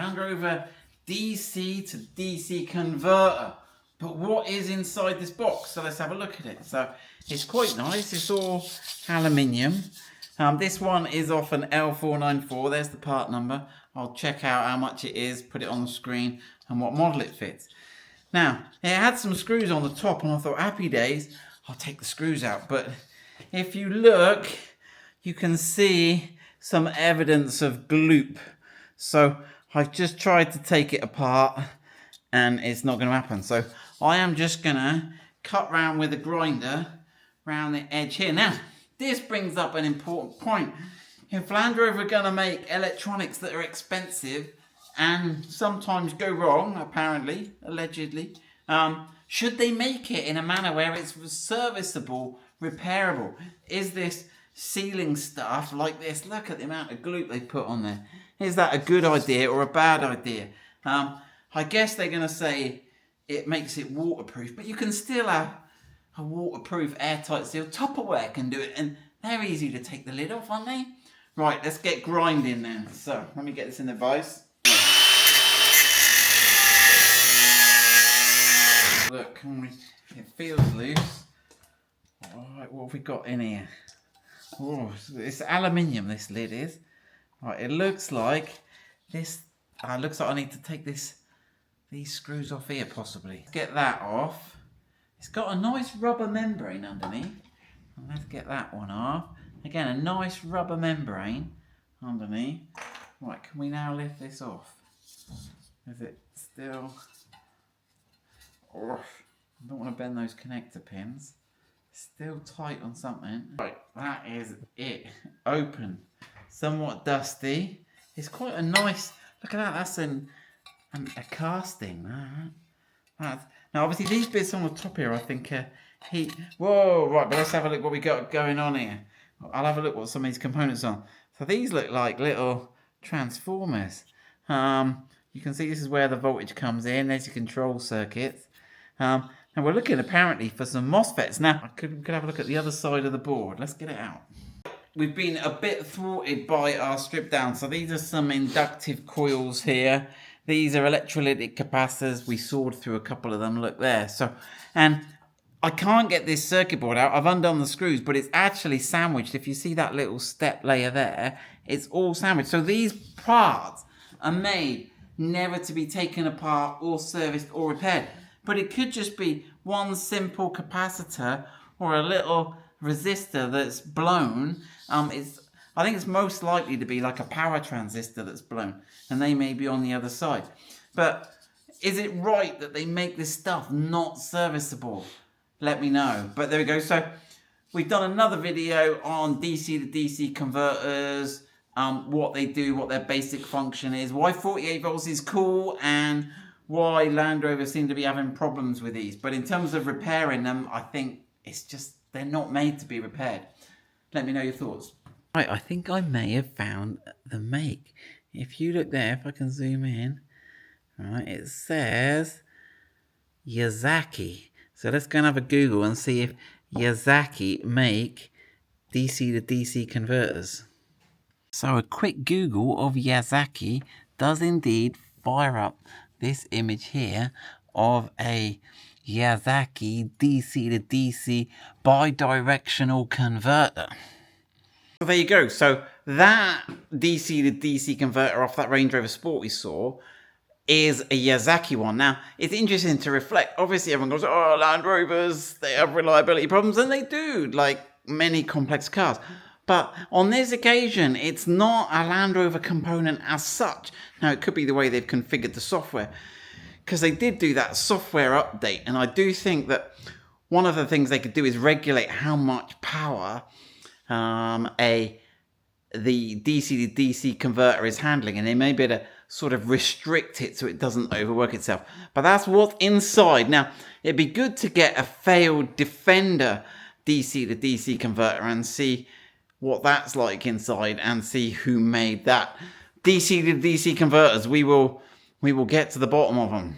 Land Rover DC to DC converter. But what is inside this box? So let's have a look at it. So it's quite nice. It's all aluminium. This one is off an L494. There's the part number. I'll check out how much it is, put it on the screen, and what model it fits. Now, it had some screws on the top, and I thought, happy days, I'll take the screws out. But if you look, you can see some evidence of gloop. So I've just tried to take it apart, and it's not going to happen. So I am just going to cut round with a grinder round the edge here. Now, this brings up an important point. If Land Rover are going to make electronics that are expensive and sometimes go wrong, apparently, allegedly, should they make it in a manner where it's serviceable, repairable? Is this sealing stuff like this? Look at the amount of glue they put on there. Is that a good idea or a bad idea? I guess they're going to say it makes it waterproof, but you can still have a waterproof airtight seal. Tupperware can do it, and they're easy to take the lid off, aren't they? Right, let's get grinding then. So, let me get this in the vise. Look, it feels loose. Alright, what have we got in here? Oh, it's aluminium, this lid is. Right, it looks like this. Looks like I need to take these screws off here, possibly. Let's get that off. It's got a nice rubber membrane underneath. Let's get that one off. Again, a nice rubber membrane underneath. Right, can we now lift this off? Is it still... Oh, I don't want to bend those connector pins. Still tight on something. Right, that is it. Open. Somewhat dusty. It's quite a nice... Look at that, that's a casting. Now, obviously, these bits on the top here, I think, heat... Whoa, right, but let's have a look what we got going on here. I'll have a look what some of these components are. So these look like little transformers. You can see this is where the voltage comes in. There's your control circuits. And we're looking apparently for some MOSFETs. Now, we could have a look at the other side of the board. Let's get it out. We've been a bit thwarted by our strip down. So these are some inductive coils here. These are electrolytic capacitors. We sawed through a couple of them. Look there. And I can't get this circuit board out. I've undone the screws, but it's actually sandwiched. If you see that little step layer there, it's all sandwiched. So these parts are made never to be taken apart or serviced or repaired. But it could just be one simple capacitor or a little resistor that's blown. I think it's most likely to be like a power transistor that's blown, and they may be on the other side. But is it right that they make this stuff not serviceable? Let me know. But there we go. So we've done another video on DC to DC converters, what they do, what their basic function is, why 48 volts is cool, and why Land Rover seem to be having problems with these. But in terms of repairing them, I think it's just, they're not made to be repaired. Let me know your thoughts. Right, I think I may have found the make. If you look there, if I can zoom in, right, it says Yazaki. So let's go and have a Google and see if Yazaki make DC to DC converters. So a quick Google of Yazaki does indeed fire up this image here of a Yazaki DC to DC bidirectional converter. So there you go. So that DC to DC converter off that Range Rover Sport we saw is a Yazaki one. Now, it's interesting to reflect. Obviously, everyone goes, oh, Land Rovers, they have reliability problems, and they do, like many complex cars. But on this occasion, it's not a Land Rover component as such. Now, it could be the way they've configured the software, because they did do that software update, and I do think that one of the things they could do is regulate how much power the DC to DC converter is handling, and they may be able to sort of restrict it so it doesn't overwork itself. But that's what's inside. Now, it'd be good to get a failed Defender DC to DC converter and see what that's like inside, and see who made that. DC to DC converters, we will get to the bottom of them.